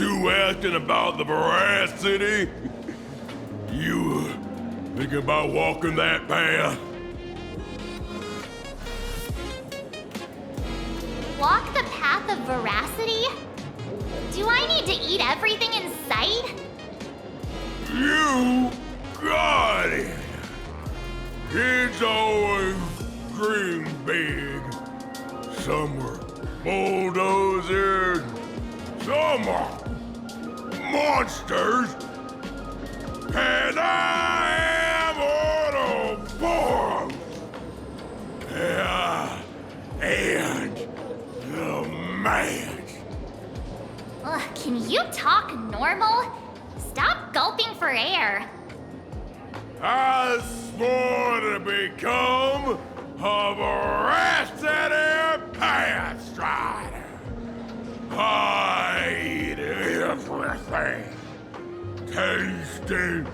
you asking about the veracity? You thinking about walking that path? Walk the path of veracity? Do I need to eat everything in sight? You got it! Kids always dream big. Some were bulldozers, some are monsters, and I am Autobots! Yeah, and the man. Ugh, can you talk normal? Stop gulping for air. I swore to become a veracity path strider. I eat everything. Tasty,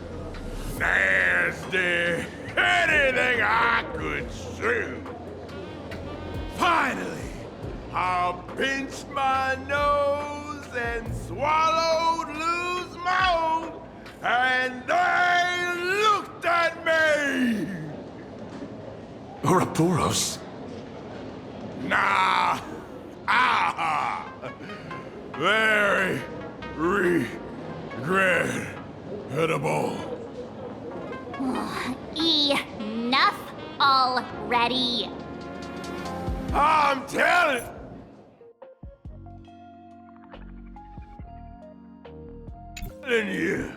nasty, anything I could chew. Finally, I pinched my nose and swallowed loose mold, and they looked at me! Ouroboros? Nah. Ah. Very regrettable. Enough already. I'm telling you,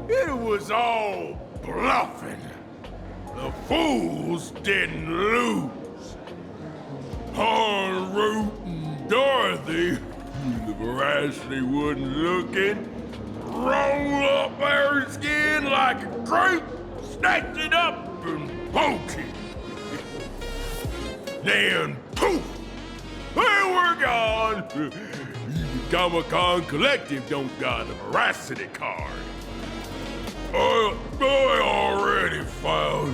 it was all bluffing. The fools didn't lose. On Root and Dorothy, the veracity wasn't looking, roll up their skin like a grape, snatch it up and poke it. Then poof, they were gone. The Comic-Con Collective don't got a veracity card. I already filed a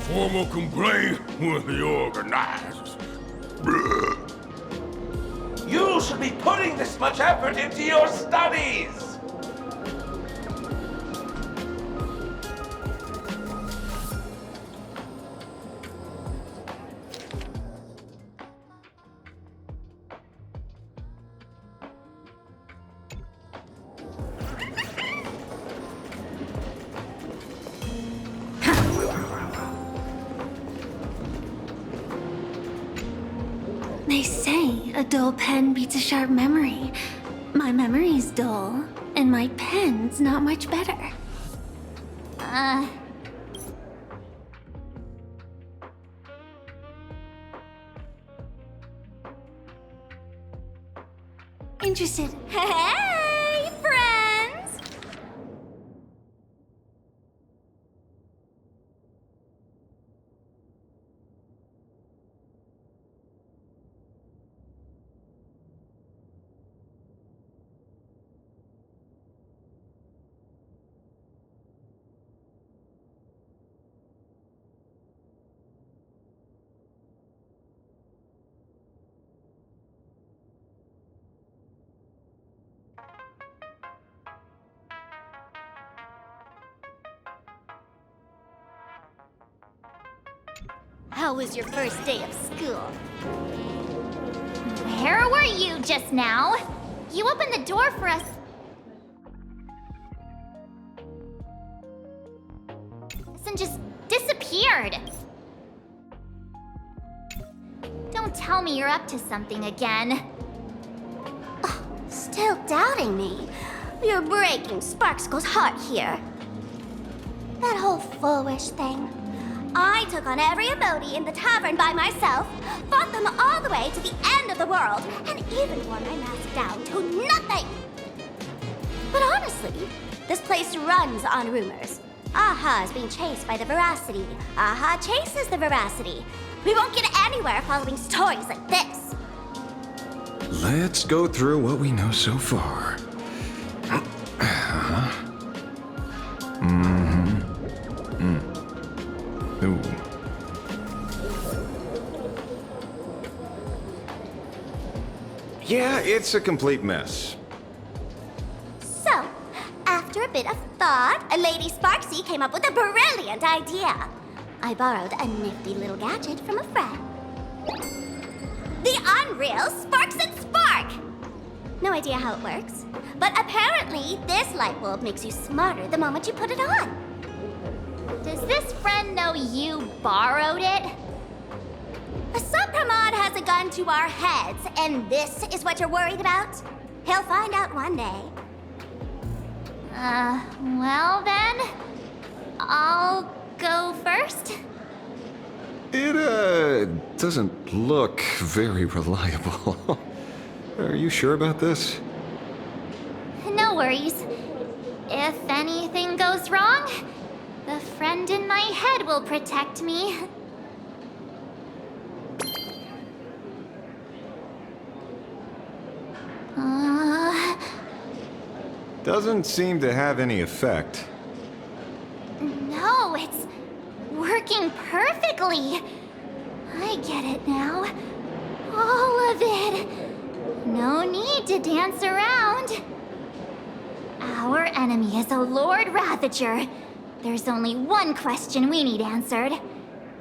formal complaint with the organizers. You should be putting this much effort into your studies! They say a dull pen beats a sharp memory. My memory's dull, and my pen's not much better. Interested? Hey, friends! How was your first day of school? Where were you just now? You opened the door for us. And just disappeared. Don't tell me you're up to something again. Still doubting me? You're breaking Sparkskull's heart here. That whole foolish thing. I took on every emoji in the tavern by myself, fought them all the way to the end of the world, and even wore my mask down to nothing! But honestly, this place runs on rumors. Aha is being chased by the veracity. Aha chases the veracity. We won't get anywhere following stories like this. Let's go through what we know so far. Ooh. Yeah, it's a complete mess. bit of thought, Lady Sparksy came up with a brilliant idea. I borrowed a nifty little gadget from a friend. The Unreal Sparks and Spark! No idea how it works, but apparently this light bulb makes you smarter the moment you put it on. Does this friend know you borrowed it? A Supramod has a gun to our heads, and this is what you're worried about? He'll find out one day. Well then, I'll go first. It, doesn't look very reliable. Are you sure about this? No worries. If anything goes wrong, the friend in my head will protect me. Doesn't seem to have any effect. No, it's working perfectly. I get it now. All of it. No need to dance around. Our enemy is a Lord Ravager. There's only one question we need answered.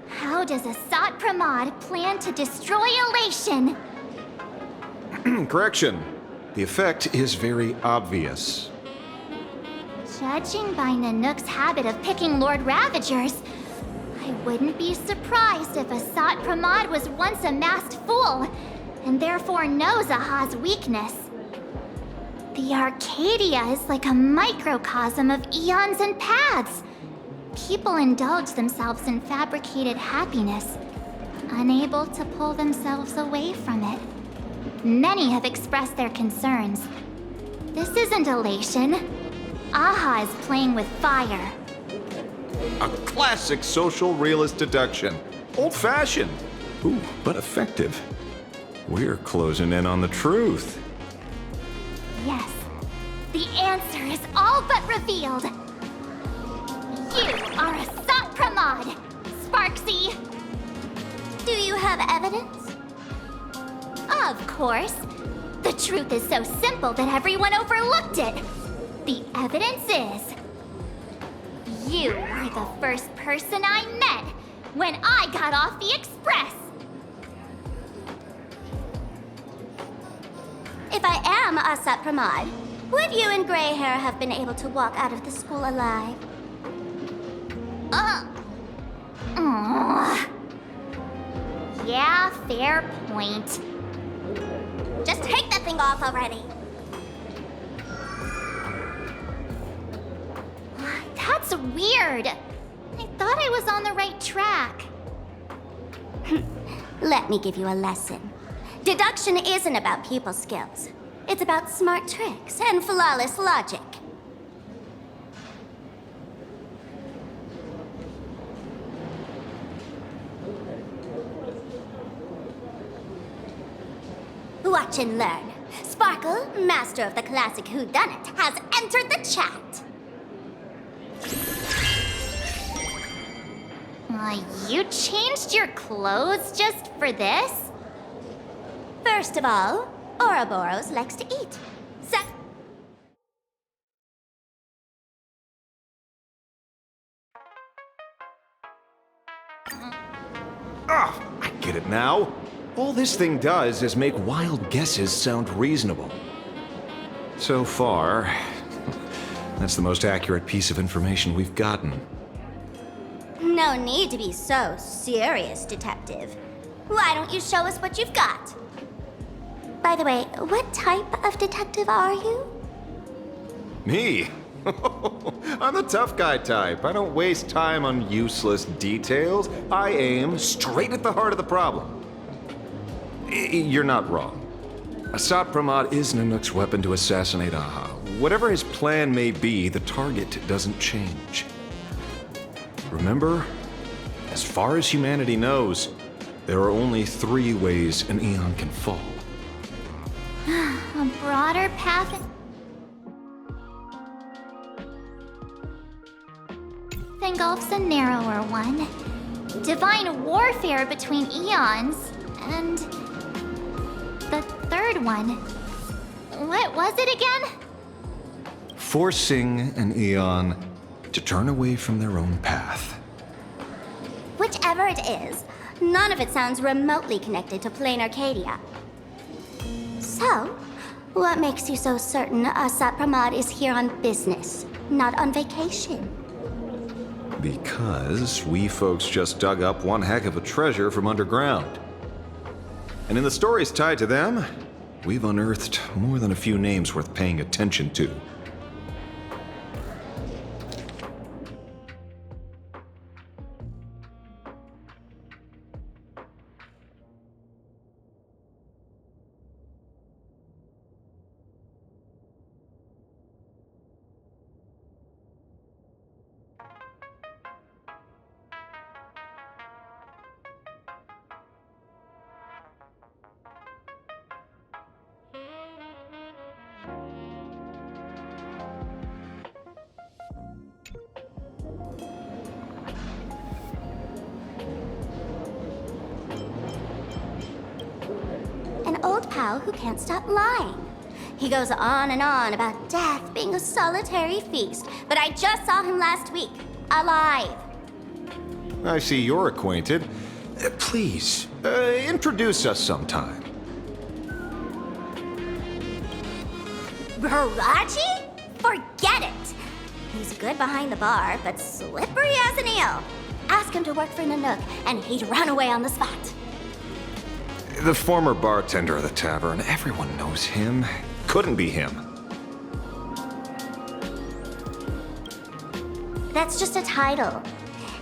How does Asat Pramod plan to destroy Elation? Correction. The effect is very obvious. Judging by Nanook's habit of picking Lord Ravagers, I wouldn't be surprised if Asat Pramod was once a masked fool, and therefore knows Aha's weakness. The Arcadia is like a microcosm of eons and paths. People indulge themselves in fabricated happiness, unable to pull themselves away from it. Many have expressed their concerns. This isn't elation. Aha is playing with fire. A classic social realist deduction. Old-fashioned. Ooh, but effective. We're closing in on the truth. Yes, the answer is all but revealed. You are Asat Pramod, Sparksy. Do you have evidence? Of course. The truth is so simple that everyone overlooked it. The evidence is... you were the first person I met when I got off the express. If I am Asat Pramod, would you and Grey Hair have been able to walk out of the school alive? Yeah, fair point. Just take that thing off already. That's weird. I thought I was on the right track. Let me give you a lesson. Deduction isn't about people skills. It's about smart tricks and flawless logic. Watch and learn. Sparkle, master of the classic whodunit, has entered the chat. You changed your clothes just for this? First of all, Ouroboros likes to eat. Ah, I get it now. All this thing does is make wild guesses sound reasonable. So far, that's the most accurate piece of information we've gotten. No need to be so serious, Detective. Why don't you show us what you've got? By the way, what type of detective are you? Me? I'm the tough guy type. I don't waste time on useless details. I aim straight at the heart of the problem. You're not wrong. Asat Pramod is Nanook's weapon to assassinate Aha. Whatever his plan may be, the target doesn't change. Remember, as far as humanity knows, there are only 3 ways an Eon can fall. A broader path engulfs a narrower one. Divine warfare between eons, and the third one. What was it again? forcing an Eon to turn away from their own path. Whichever it is, none of it sounds remotely connected to plain Arcadia. So, what makes you so certain Asat Pramod is here on business, not on vacation? Because we folks just dug up one heck of a treasure from underground. And in the stories tied to them, we've unearthed more than a few names worth paying attention to. An old pal who can't stop lying. He goes on and on about death being a solitary feast, but I just saw him last week, alive. I see you're acquainted. Please, introduce us sometime. Baraji? Forget it! He's good behind the bar, but slippery as an eel. Ask him to work for Nanook, and he'd run away on the spot. The former bartender of the tavern, everyone knows him. Couldn't be him. That's just a title.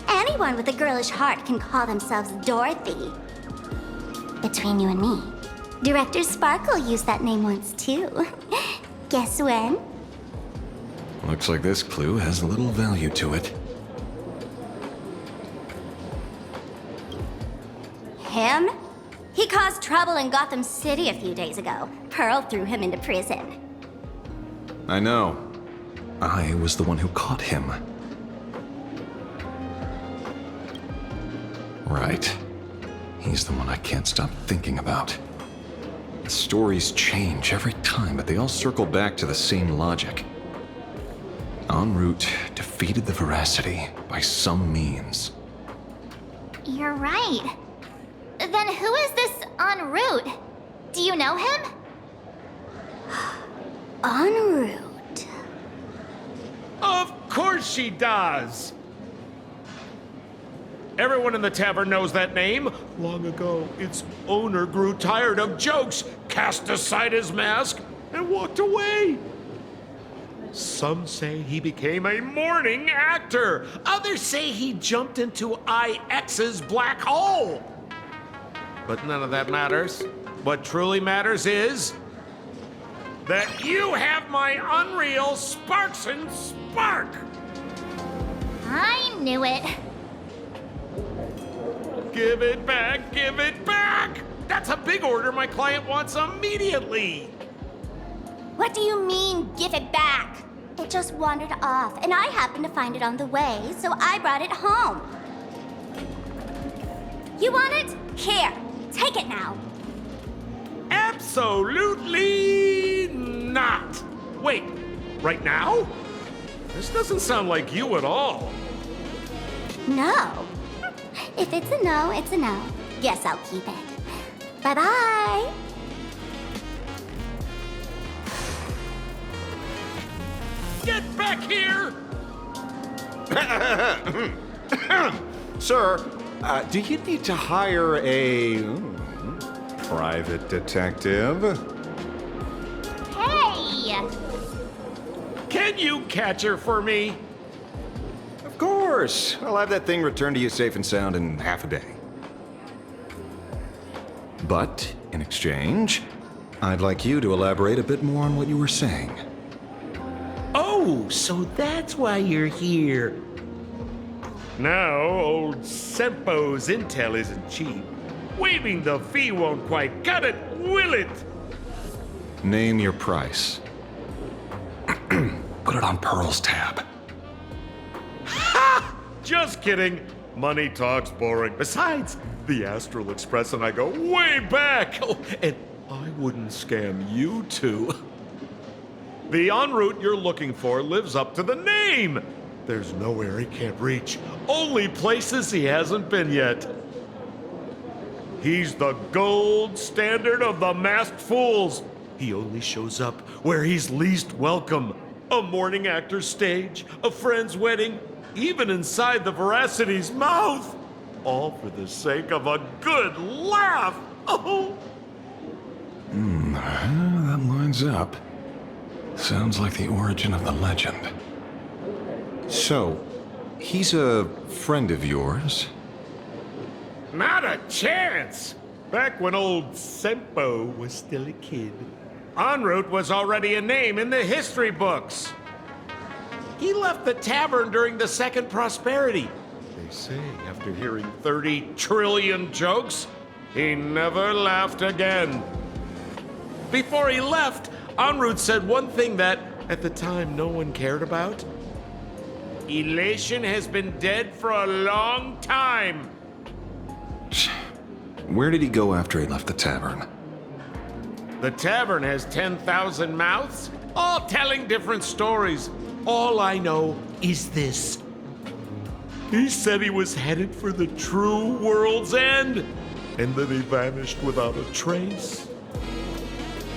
Anyone with a girlish heart can call themselves Dorothy. Between you and me, Director Sparkle used that name once too. Guess when? Looks like this clue has little value to it. Him? He caused trouble in Gotham City a few days ago. Pearl threw him into prison. I know. I was the one who caught him. Right. He's the one I can't stop thinking about. The stories change every time, but they all circle back to the same logic. En route defeated the Veracity by some means. You're right. Then who is this en route? Do you know him? En route. Of course she does! Everyone in the tavern knows that name. Long ago, its owner grew tired of jokes, cast aside his mask, and walked away. Some say he became a mourning actor. Others say he jumped into IX's black hole. But none of that matters. What truly matters is that you have my unreal Sparks and Spark. I knew it. Give it back, give it back! That's a big order my client wants immediately. What do you mean, give it back? It just wandered off, and I happened to find it on the way, so I brought it home. You want it? Here, take it now. Absolutely not. Wait, right now? This doesn't sound like you at all. No. If it's a no, it's a no. Guess I'll keep it. Bye-bye. Get back here! Sir, do you need to hire a private detective? Hey! Can you catch her for me? Of course. I'll have that thing returned to you safe and sound in half a day. But, in exchange, I'd like you to elaborate a bit more on what you were saying. Oh, so that's why you're here. Now, old Sempo's intel isn't cheap. Waiving the fee won't quite cut it, will it? Name your price. Put it on Pearl's tab. Ha! Just kidding. Money talk's boring. Besides, the Astral Express and I go way back. Oh, and I wouldn't scam you two. The en route you're looking for lives up to the name. There's nowhere he can't reach, only places he hasn't been yet. He's the gold standard of the masked fools. He only shows up where he's least welcome. A morning actor's stage, a friend's wedding, even inside the Veracity's mouth. All for the sake of a good laugh. Oh. That lines up. Sounds like the origin of the legend. So, he's a friend of yours? Not a chance! Back when old Sempo was still a kid, en route was already a name in the history books. He left the tavern during the Second Prosperity. They say after hearing 30 trillion jokes, he never laughed again. Before he left, en route said one thing that, at the time, no one cared about. Elation has been dead for a long time. Where did he go after he left the tavern? The tavern has 10,000 mouths, all telling different stories. All I know is this. He said he was headed for the true world's end, and then he vanished without a trace.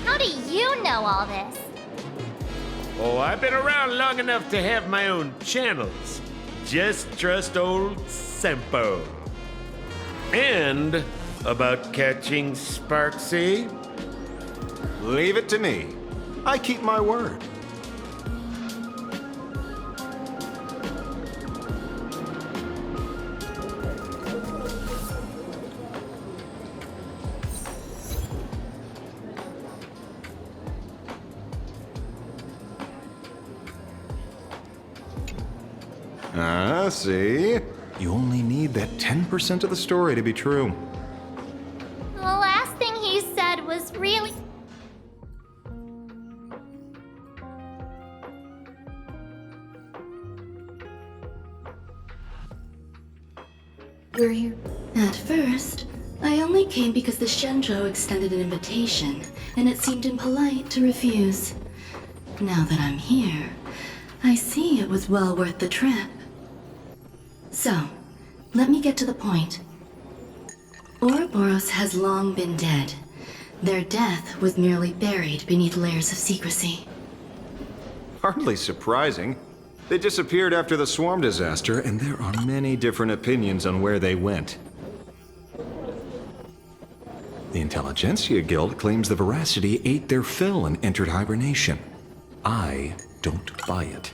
How do you know all this? Oh, I've been around long enough to have my own channels. Just trust old Sempo. And about catching Sparksy? Leave it to me. I keep my word. See? You only need that 10% of the story to be true. The last thing he said was really... We're here. At first, I only came because the Shenjo extended an invitation, and it seemed impolite to refuse. Now that I'm here, I see it was well worth the trip. So, let me get to the point. Ouroboros has long been dead. Their death was merely buried beneath layers of secrecy. Hardly surprising. They disappeared after the swarm disaster, and there are many different opinions on where they went. The Intelligentsia Guild claims the Veracity ate their fill and entered hibernation. I don't buy it.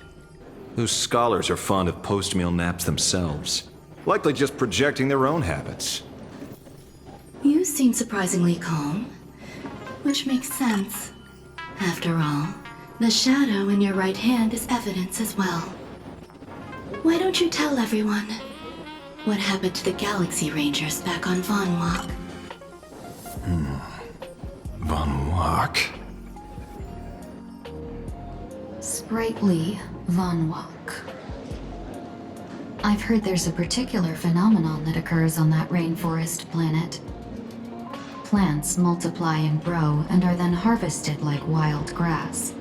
Those scholars are fond of post-meal naps themselves, likely just projecting their own habits. You seem surprisingly calm, which makes sense. After all, the shadow in your right hand is evidence as well. Why don't you tell everyone what happened to the Galaxy Rangers back on Von Walk? Von Walk? Sprightly Von Walk. I've heard there's a particular phenomenon that occurs on that rainforest planet. Plants multiply and grow and are then harvested like wild grass.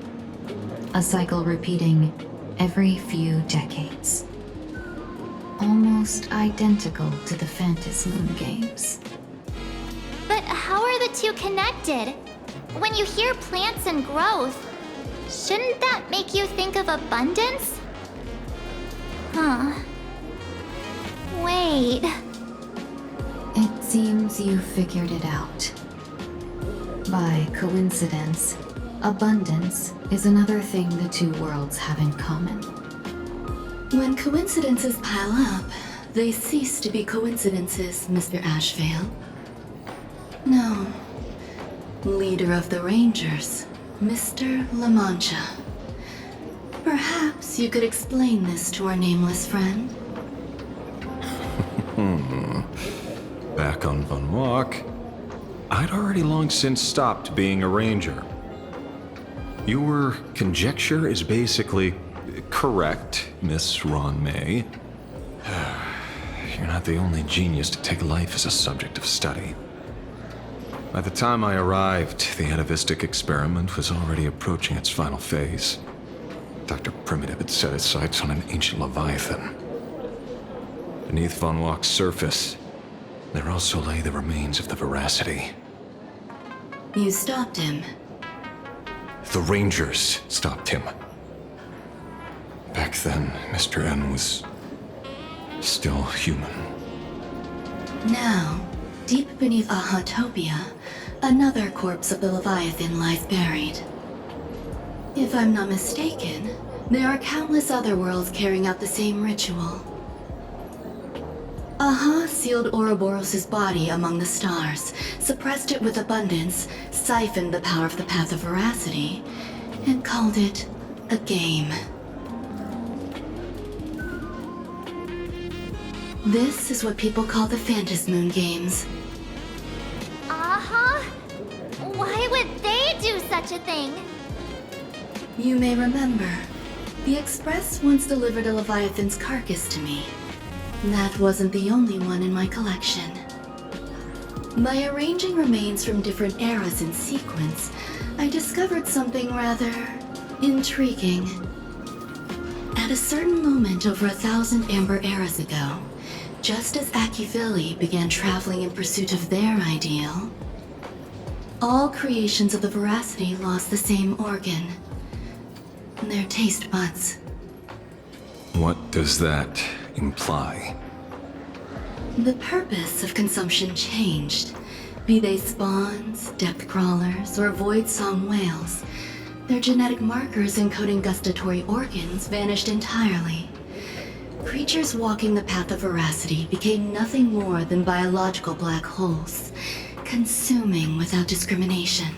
A cycle repeating every few decades. Almost identical to the Phantasmoon games. But how are the two connected? When you hear plants and growth, shouldn't that make you think of abundance? Huh. Wait. It seems you figured it out. By coincidence, abundance is another thing the two worlds have in common. When coincidences pile up, they cease to be coincidences, Mr. Ashvale. No. Leader of the Rangers, Mr. La Mancha. Perhaps you could explain this to our nameless friend? Back on Von Walk, I'd already long since stopped being a ranger. Your conjecture is basically correct, Miss Ron May. You're not the only genius to take life as a subject of study. By the time I arrived, the atavistic experiment was already approaching its final phase. Dr. Primitive had set his sights on an ancient leviathan. Beneath Von Walk's surface, there also lay the remains of the Veracity. You stopped him. The Rangers stopped him. Back then, Mr. N was still human. Now, deep beneath Ahatopia, another corpse of the Leviathan lies buried. If I'm not mistaken, there are countless other worlds carrying out the same ritual. Aha sealed Ouroboros' body among the stars, suppressed it with abundance, siphoned the power of the Path of Veracity, and called it a game. This is what people call the Phantasmoon Games. Uh-huh. Why would they do such a thing? You may remember, the Express once delivered a Leviathan's carcass to me. That wasn't the only one in my collection. By arranging remains from different eras in sequence, I discovered something rather intriguing. At a certain moment over 1,000 Amber eras ago, just as Akivili began traveling in pursuit of their ideal, all creations of the Veracity lost the same organ. Their taste buds. What does that imply? The purpose of consumption changed. Be they spawns, depth crawlers, or void song whales, their genetic markers encoding gustatory organs vanished entirely. Creatures walking the path of Veracity became nothing more than biological black holes, consuming without discrimination.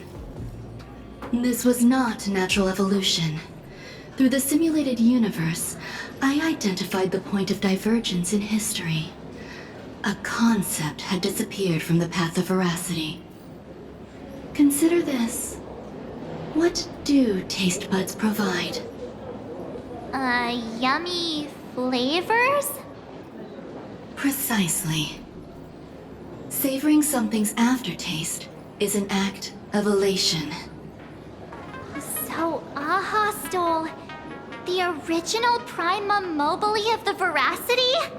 This was not natural evolution. Through the simulated universe, I identified the point of divergence in history. A concept had disappeared from the path of Veracity. Consider this. What do taste buds provide? Yummy flavors? Precisely. Savoring something's aftertaste is an act of elation. So Aha stole the original primum mobile of the Veracity?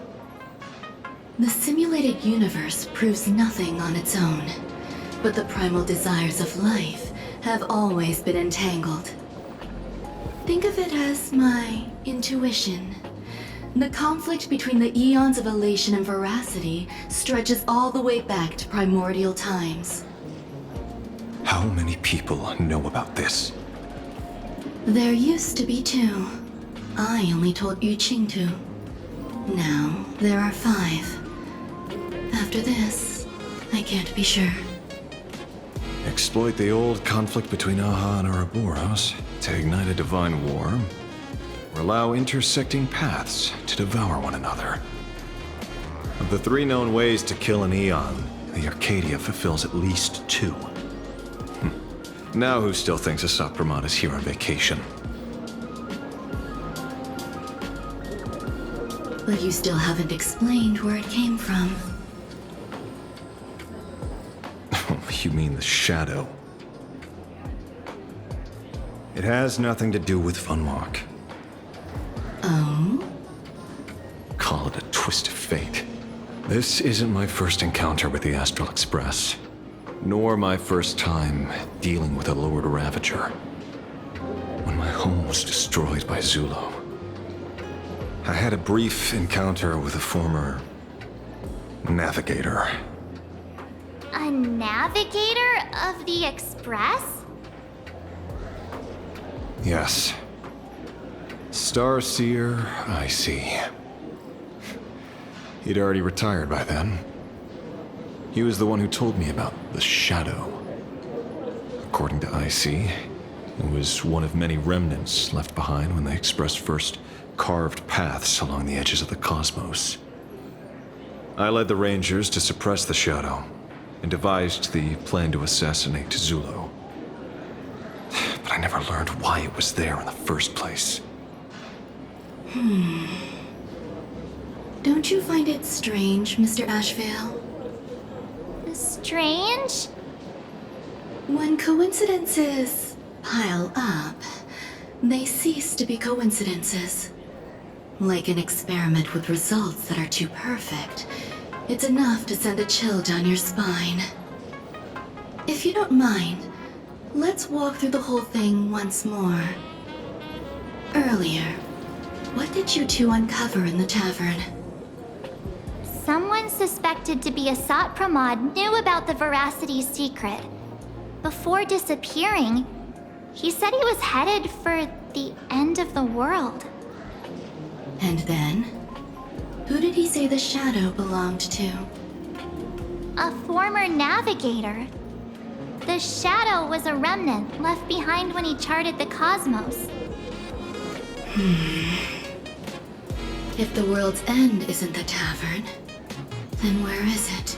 The simulated universe proves nothing on its own, but the primal desires of life have always been entangled. Think of it as my intuition. The conflict between the eons of elation and Veracity stretches all the way back to primordial times. How many people know about this? There used to be 2. I only told Yu Qing to. Now, there are 5. After this, I can't be sure. Exploit the old conflict between Aha and Ouroboros to ignite a divine war, or allow intersecting paths to devour one another. Of the 3 known ways to kill an Eon, the Arcadia fulfills at least 2. Now who still thinks Asat Pramod is here on vacation? But you still haven't explained where it came from. You mean the shadow? It has nothing to do with Von Walk. Oh? Call it a twist of fate. This isn't my first encounter with the Astral Express, nor my first time dealing with a Lord Ravager. When my home was destroyed by Zulo, I had a brief encounter with a former navigator. A navigator of the Express? Yes. Starseer, I see. He'd already retired by then. He was the one who told me about the Shadow. According to IC, it was one of many remnants left behind when the Express first carved paths along the edges of the cosmos. I led the Rangers to suppress the Shadow, and devised the plan to assassinate Zulo. But I never learned why it was there in the first place. Don't you find it strange, Mr. Ashvale? Strange? When coincidences pile up, they cease to be coincidences. Like an experiment with results that are too perfect, it's enough to send a chill down your spine. If you don't mind, let's walk through the whole thing once more. Earlier, what did you two uncover in the tavern? Someone suspected to be a Sat Pramod knew about the Veracity secret. Before disappearing, he said he was headed for the end of the world. And then? Who did he say the shadow belonged to? A former navigator. The shadow was a remnant left behind when he charted the cosmos. If the world's end isn't the tavern, then where is it?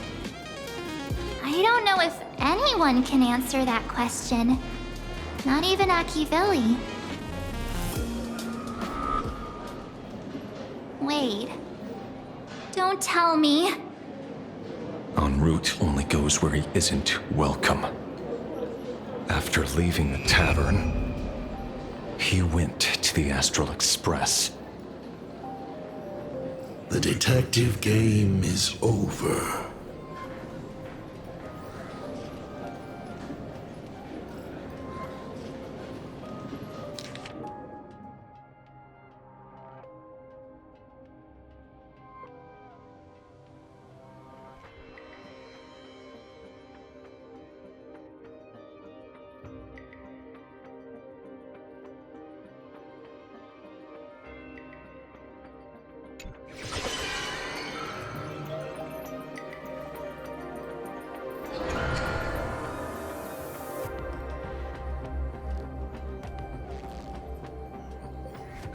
I don't know if anyone can answer that question. Not even Akivilli. Wait. Don't tell me. En route only goes where he isn't welcome. After leaving the tavern, he went to the Astral Express. The detective game is over.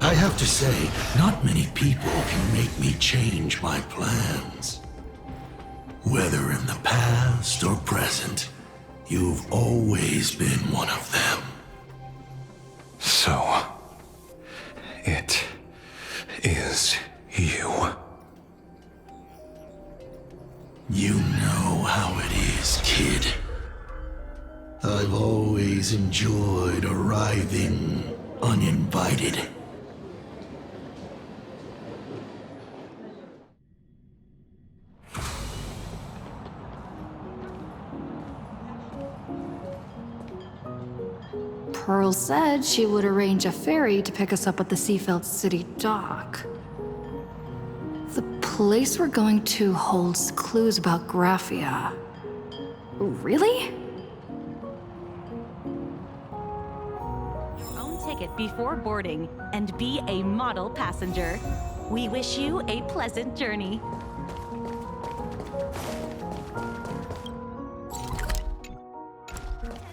I have to say, not many people can make me change my plans. Whether in the past or present, you've always been one of them. So, it is you. You know how it is, kid. I've always enjoyed arriving uninvited. Pearl said she would arrange a ferry to pick us up at the Seafeld City dock. The place we're going to holds clues about Graphia. Really? Your own ticket before boarding and be a model passenger. We wish you a pleasant journey.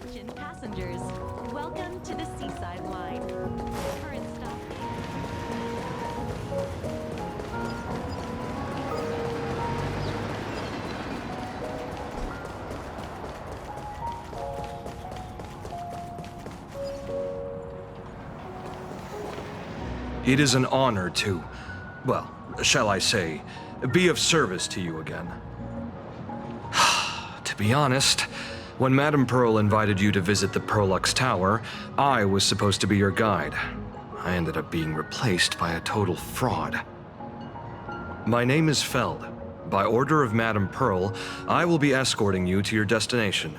Attention passengers. Welcome to the Seaside Line. Current stop. It is an honor to, well, shall I say, be of service to you again. To be honest, when Madame Pearl invited you to visit the Perlux Tower, I was supposed to be your guide. I ended up being replaced by a total fraud. My name is Feld. By order of Madame Pearl, I will be escorting you to your destination.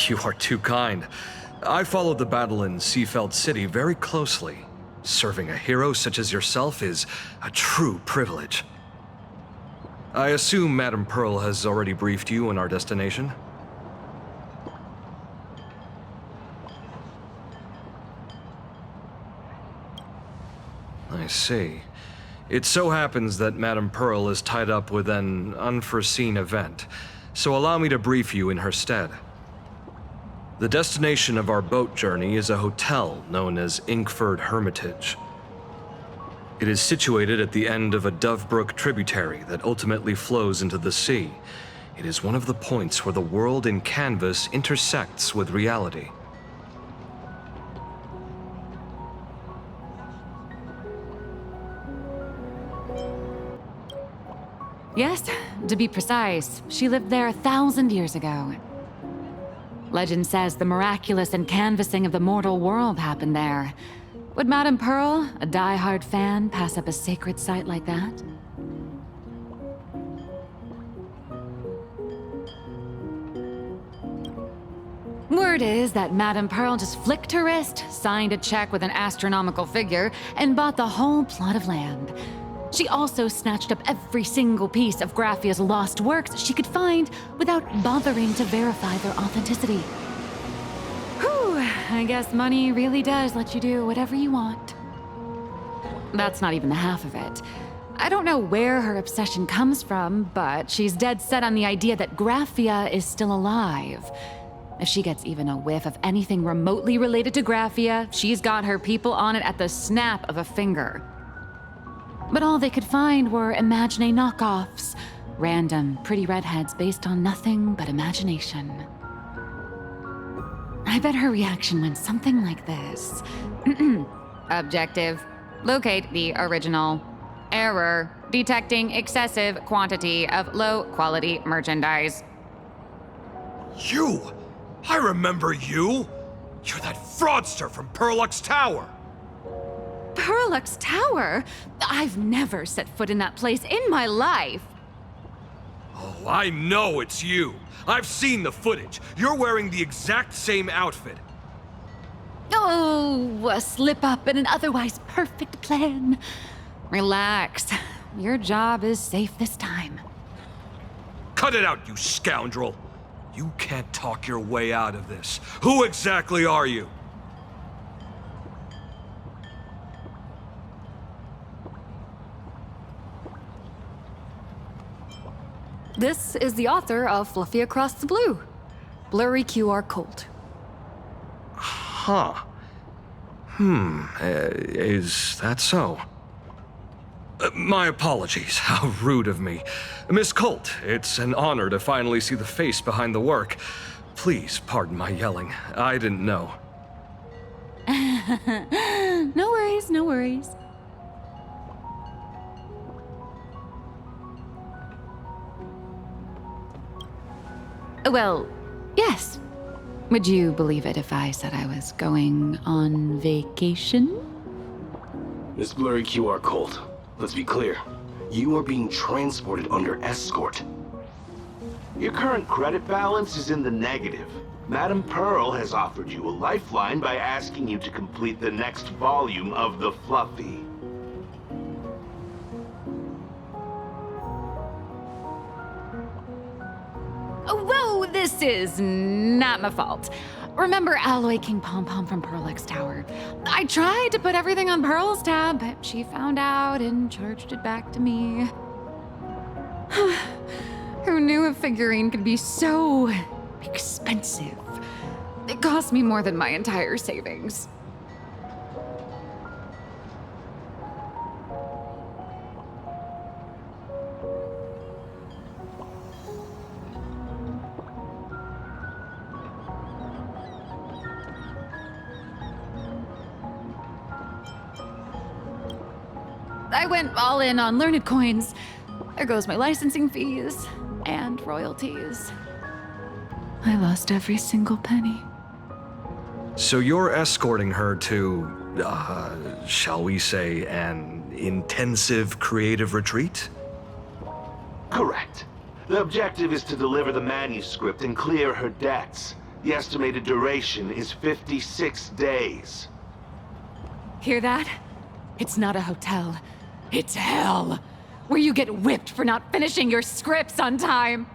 You are too kind. I followed the battle in Seafeld City very closely. Serving a hero such as yourself is a true privilege. I assume Madame Pearl has already briefed you on our destination? I see. It so happens that Madame Pearl is tied up with an unforeseen event, so allow me to brief you in her stead. The destination of our boat journey is a hotel known as Inkford Hermitage. It is situated at the end of a Dovebrook tributary that ultimately flows into the sea. It is one of the points where the world in canvas intersects with reality. Yes, To be precise, she lived there 1,000 years ago. Legend says the miraculous and canvassing of the mortal world happened there. Would Madame Pearl, a die-hard fan, pass up a sacred site like that? Word is that Madame Pearl just flicked her wrist, signed a check with an astronomical figure, and bought the whole plot of land. She also snatched up every single piece of Graphia's lost works she could find without bothering to verify their authenticity. Whew, I guess money really does let you do whatever you want. That's not even the half of it. I don't know where her obsession comes from, but she's dead set on the idea that Graphia is still alive. If she gets even a whiff of anything remotely related to Graphia, she's got her people on it at the snap of a finger. But all they could find were Imagine knockoffs, random, pretty redheads based on nothing but imagination. I bet her reaction went something like this. Objective. Locate the original. Error. Detecting excessive quantity of low-quality merchandise. You! I remember you! You're that fraudster from Perlux Tower! Perlux Tower? I've never set foot in that place in my life. Oh, I know it's you. I've seen the footage. You're wearing the exact same outfit. Oh, a slip-up in an otherwise perfect plan. Relax. Your job is safe this time. Cut it out, you scoundrel! You can't talk your way out of this. Who exactly are you? This is the author of Fluffy Across the Blue, Blurry QR Code. Huh. Is that so? My apologies. How rude of me. Miss Colt, it's an honor to finally see the face behind the work. Please pardon my yelling. I didn't know. No worries, no worries. Well, yes. Would you believe it if I said I was going on vacation? Miss Blurry QR Colt, let's be clear. You are being transported under escort. Your current credit balance is in the negative. Madame Pearl has offered you a lifeline by asking you to complete the next volume of the Fluffy. Whoa, this is not my fault. Remember Alloy King Pom Pom from Perlux Tower? I tried to put everything on Pearl's tab, but she found out and charged it back to me. Who knew a figurine could be so expensive? It cost me more than my entire savings. I went all in on learned coins. There goes my licensing fees and royalties. I lost every single penny. So you're escorting her to, shall we say, an intensive creative retreat? Correct. The objective is to deliver the manuscript and clear her debts. The estimated duration is 56 days. Hear that? It's not a hotel. It's hell, where you get whipped for not finishing your scripts on time.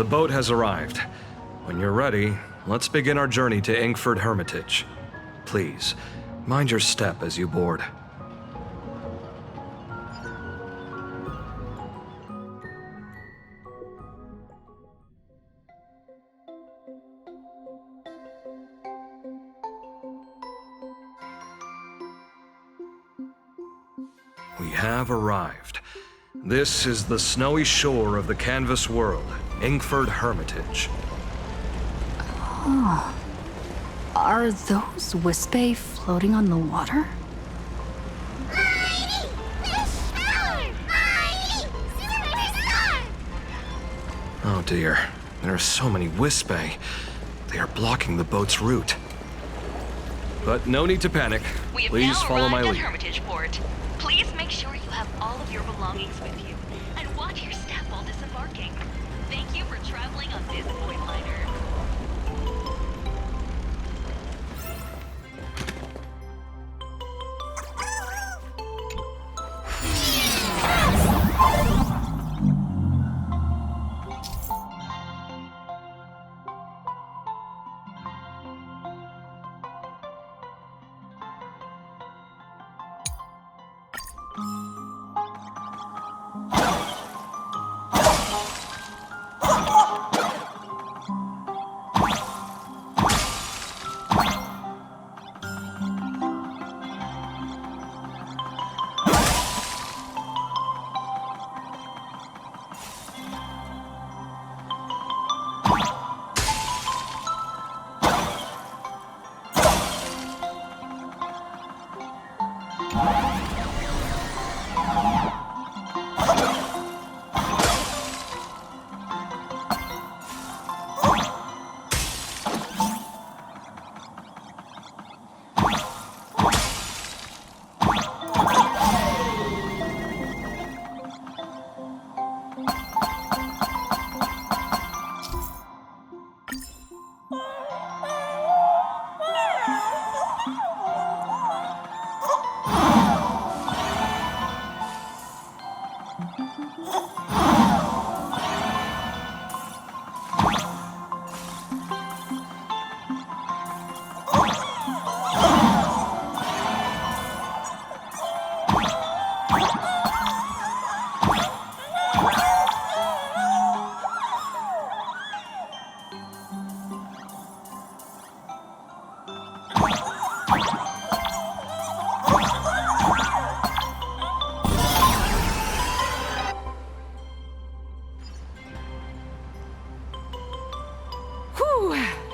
The boat has arrived. When you're ready, let's begin our journey to Inkford Hermitage. Please, mind your step as you board. We have arrived. This is the snowy shore of the canvas world, Inkford Hermitage. Oh. Are those Wispae floating on the water? Oh dear, there are so many Wispae. They are blocking the boat's route. But no need to panic. Please follow my lead. Hermitage Port. Please make sure you have all of your belongings with you, and watch your step while disembarking. Thank you for traveling on this void liner.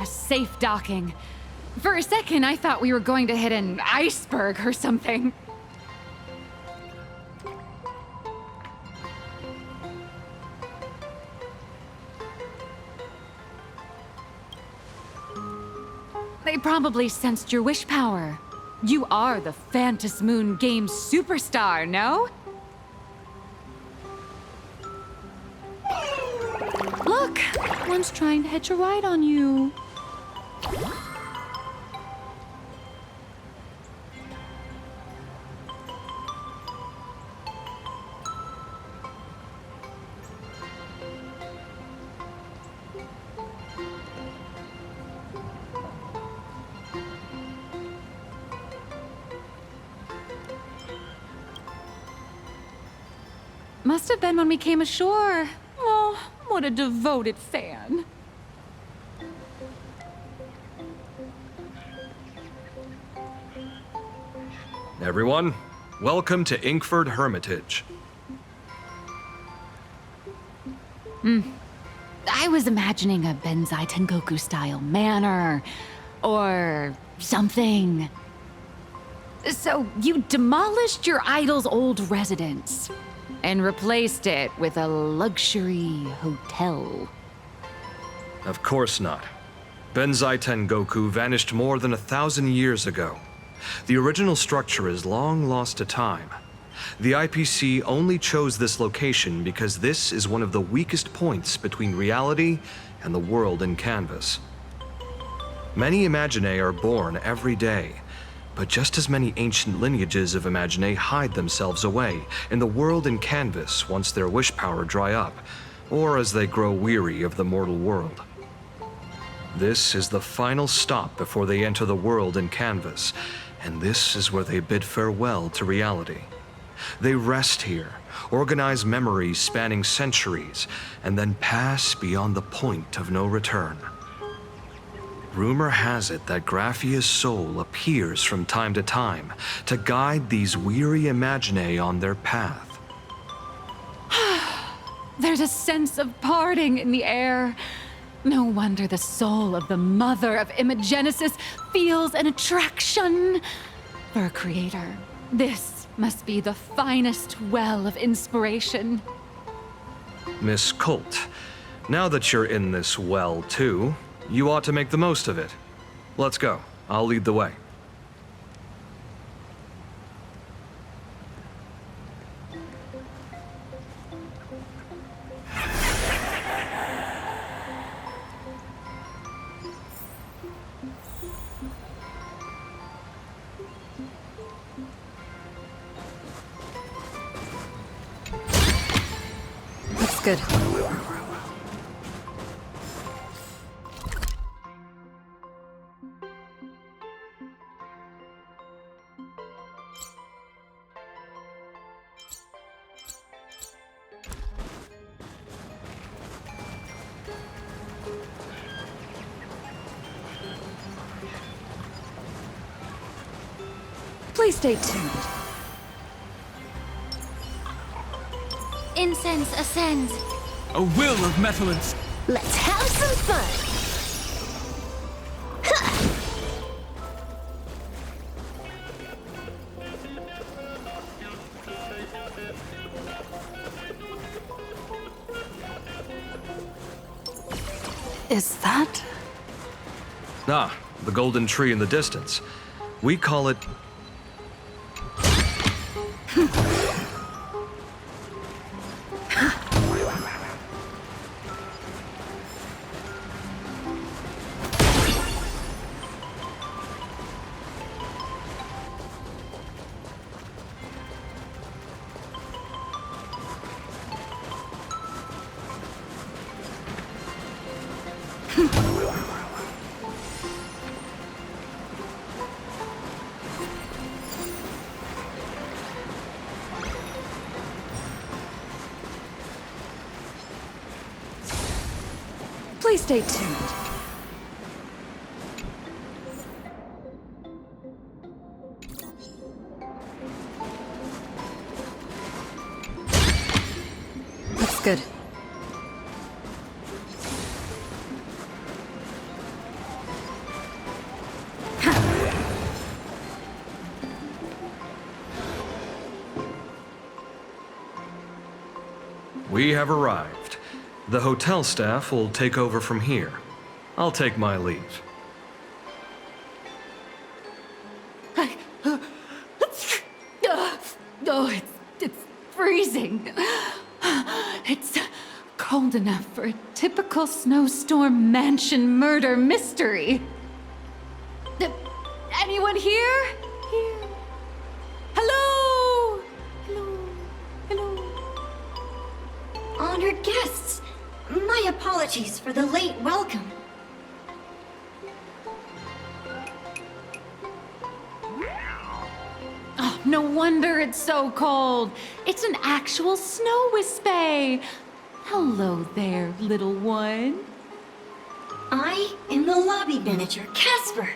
Safe docking. For a second, I thought we were going to hit an iceberg or something. They probably sensed your wish power. You are the Phantasy Moon Games superstar, no? Look, one's trying to hitch a ride on you. Must have been when we came ashore. Oh, what a devoted fan. Everyone, welcome to Inkford Hermitage. I was imagining a Benzai Tengoku-style manor, or something. So you demolished your idol's old residence and replaced it with a luxury hotel. Of course not. Benzai Tengoku vanished more than 1,000 years ago. The original structure is long lost to time. The IPC only chose this location because this is one of the weakest points between reality and the world in Canvas. Many Imaginae are born every day, but just as many ancient lineages of Imaginae hide themselves away in the world in Canvas once their wish power dry up, or as they grow weary of the mortal world. This is the final stop before they enter the world in canvas, and this is where they bid farewell to reality. They rest here, organize memories spanning centuries, and then pass beyond the point of no return. Rumor has it that Graphia's soul appears from time to time to guide these weary Imaginae on their path. There's a sense of parting in the air. No wonder the soul of the mother of Imagenesis feels an attraction for a creator. This must be the finest well of inspiration. Miss Colt, now that you're in this well too, you ought to make the most of it. Let's go. I'll lead the way. Looks good. Please stay tuned. Incense ascends. A will of metallance. Let's have some fun. Is that? Ah, the golden tree in the distance. We call it... Please stay tuned. Looks good. We have arrived. The hotel staff will take over from here. I'll take my leave. Oh, it's freezing. It's cold enough for a typical snowstorm mansion murder mystery. Anyone here? Here. Hello? Hello? Hello? Honored guests, my apologies for the late welcome. Oh, no wonder it's so cold. It's an actual snow wispy. Hello there, little one. I am the lobby manager, Casper.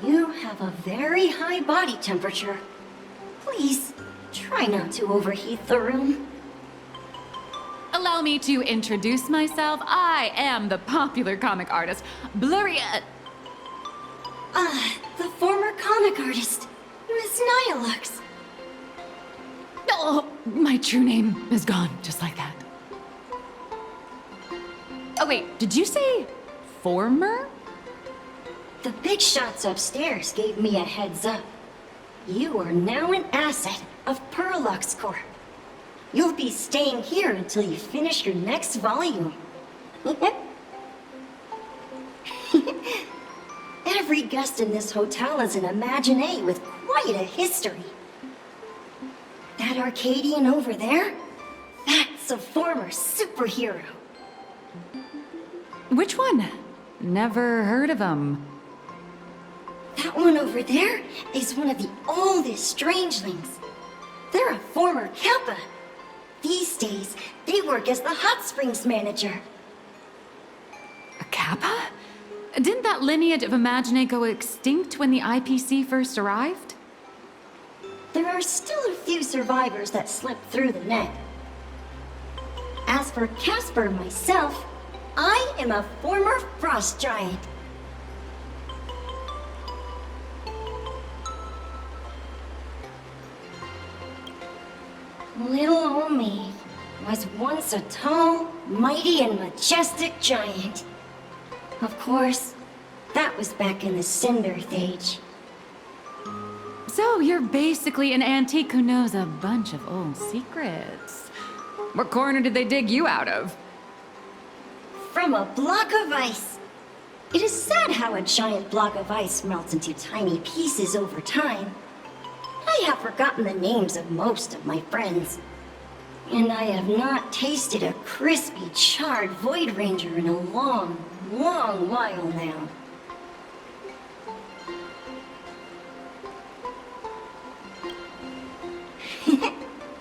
You have a very high body temperature. Please, try not to overheat the room. Allow me to introduce myself. I am the popular comic artist, Blurria. The former comic artist, Miss Nihilux. Oh, my true name is gone, just like that. Oh wait, did you say former? The big shots upstairs gave me a heads up. You are now an asset of Perlux Corp. You'll be staying here until you finish your next volume. Every guest in this hotel is an Imaginae with quite a history. That Arcadian over there? That's That's a former superhero. Which one? Never heard of him. That one over there is one of the oldest strangelings. They're a former Kappa. These days, they work as the hot springs manager. A Kappa? Didn't that lineage of Imagine go extinct when the IPC first arrived? There are still a few survivors that slipped through the net. As for Casper myself, I am a former frost giant. Little old me was once a tall, mighty, and majestic giant. Of course, that was back in the Cinder Age. So you're basically an antique who knows a bunch of old secrets. What corner did they dig you out of? From a block of ice. It is sad how a giant block of ice melts into tiny pieces over time. I have forgotten the names of most of my friends. And I have not tasted a crispy, charred Void Ranger in a long, long while now.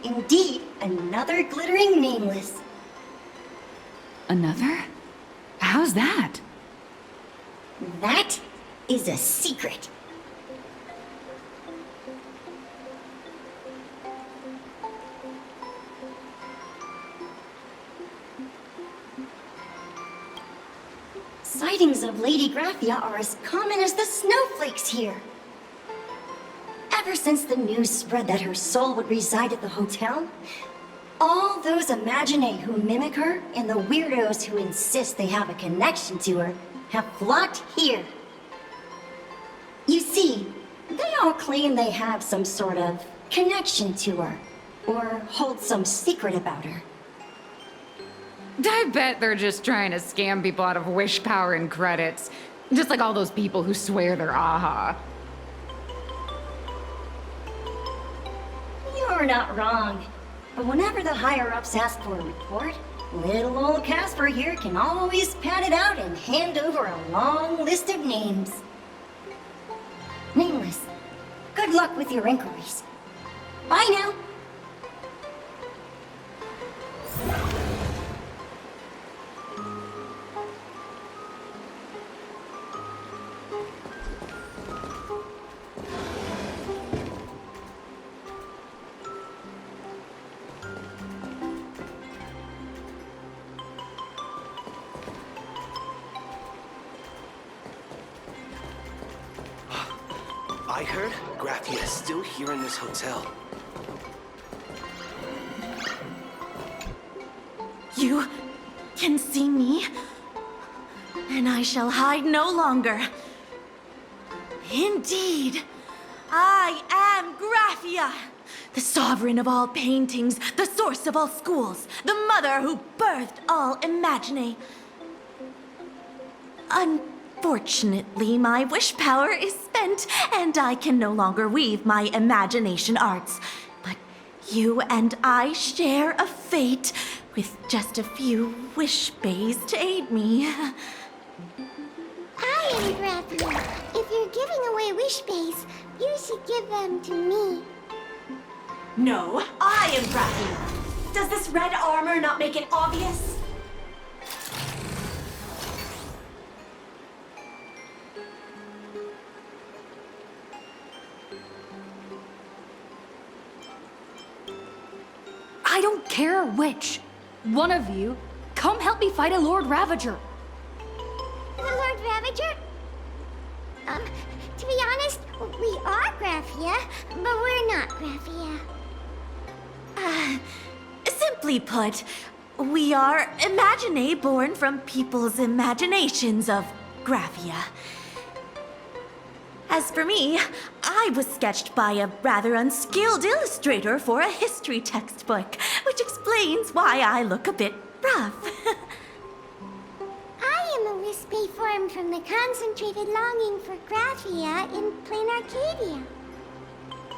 Indeed, another glittering nameless. Another? How's that? That is a secret. Sightings of Lady Graphia are as common as the snowflakes here. Ever since the news spread that her soul would reside at the hotel, all those Imagine who mimic her and the weirdos who insist they have a connection to her have flocked here. You see, they all claim they have some sort of connection to her, or hold some secret about her. I bet they're just trying to scam people out of wish power and credits. Just like all those people who swear they're AHA. You're not wrong. But whenever the higher-ups ask for a report, little old Casper here can always pad it out and hand over a long list of names. Nameless, good luck with your inquiries. Bye now. I heard Graphia is still here in this hotel. You can see me, and I shall hide no longer. Indeed, I am Graphia, the sovereign of all paintings, the source of all schools, the mother who birthed all Imagine. Unfortunately, my wish power is spent, and I can no longer weave my imagination arts. But you and I share a fate, with just a few wish bays to aid me. I am Graphia. If you're giving away wish bays, you should give them to me. No, I am Graphia. Does this red armor not make it obvious? I don't care which. One of you, come help me fight a Lord Ravager. The Lord Ravager? To be honest, we are Graphia, but we're not Graphia. Simply put, we are Imagine born from people's imaginations of Graphia. As for me, I was sketched by a rather unskilled illustrator for a history textbook, which explains why I look a bit rough. I am a wish bay formed from the concentrated longing for Graphia in plain Arcadia.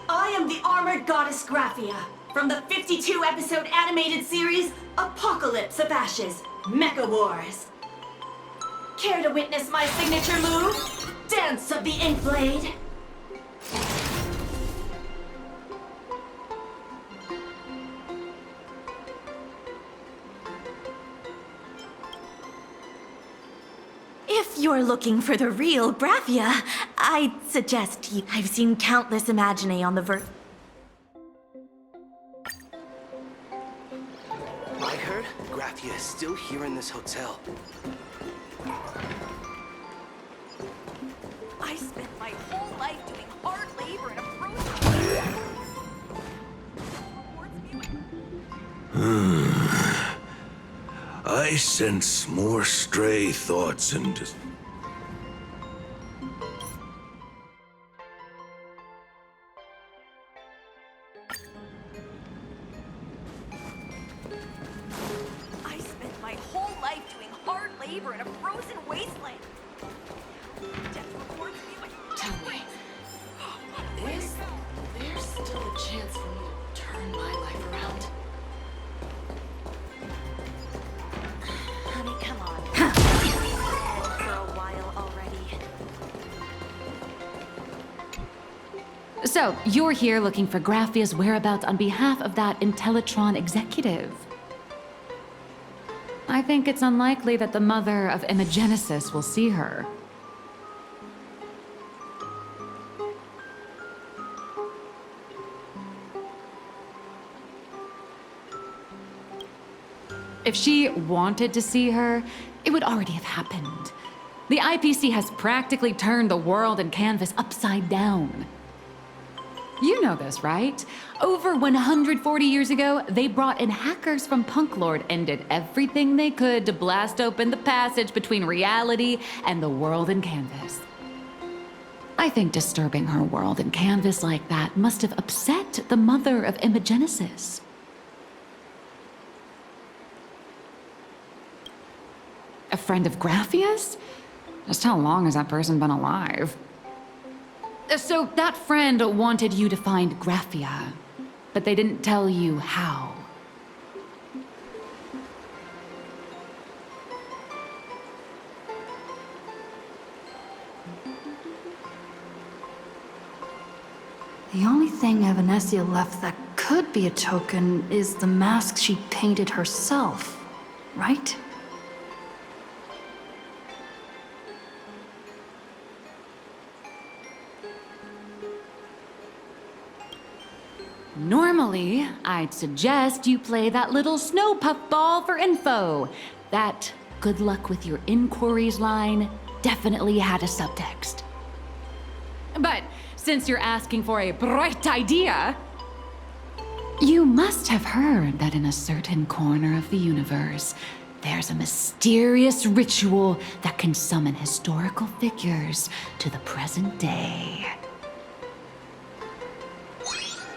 I am the armored goddess Graphia, from the 52-episode animated series Apocalypse of Ashes, Mecha Wars. Care to witness my signature move? Dance of the Inkblade. If you're looking for the real Graphia, I'd suggest you. I've seen countless Imaginae on the I heard Graphia is still here in this hotel. I spent my whole life doing hard labor in a I sense more stray thoughts and just... I spent my whole life doing hard labor in a frozen wasteland. Death rewards me with... Tell me, is there still a chance for me to turn my life around? Honey, come on. For a while already. So, you're here looking for Graphia's whereabouts on behalf of that Intellitron executive. I think it's unlikely that the mother of Imagenesis will see her. If she wanted to see her, it would already have happened. The IPC has practically turned the world and canvas upside down. You know this, right? Over 140 years ago, they brought in hackers from Punklord and did everything they could to blast open the passage between reality and the world and canvas. I think disturbing her world and canvas like that must have upset the mother of Imagenesis. A friend of Graphia's? Just how long has that person been alive? So that friend wanted you to find Graphia, but they didn't tell you how. The only thing Evanescia left that could be a token is the mask she painted herself, right? Normally, I'd suggest you play that little snow puff ball for info. That good luck with your inquiries line definitely had a subtext. But since you're asking for a bright idea, you must have heard that in a certain corner of the universe, there's a mysterious ritual that can summon historical figures to the present day.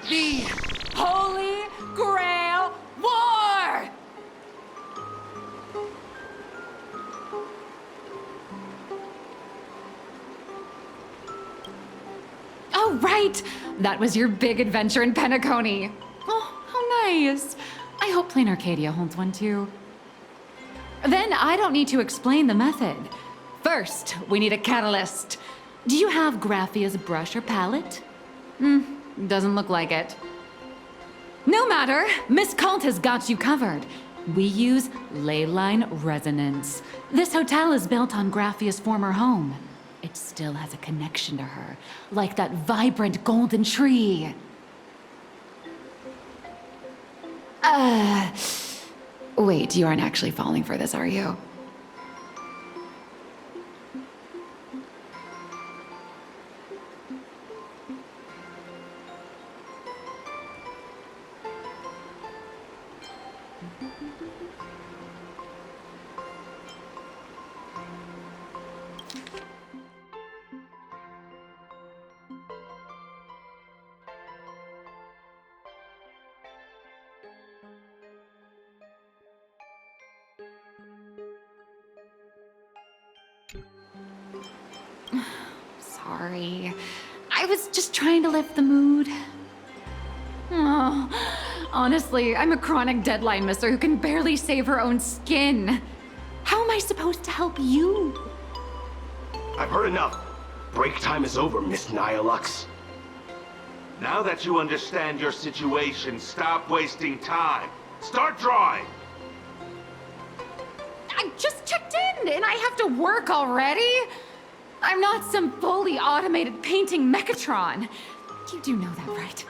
The Holy Grail War! Oh, right! That was your big adventure in Penacony. Oh, how nice. I hope Plain Arcadia holds one too. Then I don't need to explain the method. First, we need a catalyst. Do you have Graphia's brush or palette? Doesn't look like it. No matter, Miss Cult has got you covered. We use ley line resonance. This hotel is built on Graphia's former home. It still has a connection to her, like that vibrant golden tree. Wait, you aren't actually falling for this, are you? Sorry. I was just trying to lift the mood. Oh, Honestly, I'm a chronic deadline misser who can barely save her own skin. How am I supposed to help you? I've heard enough. Break time is over, Miss Nihilux. Now that you understand your situation, stop wasting time. Start drawing! I just checked in, and I have to work already? I'm not some fully automated painting Mechatron. You do know that, right?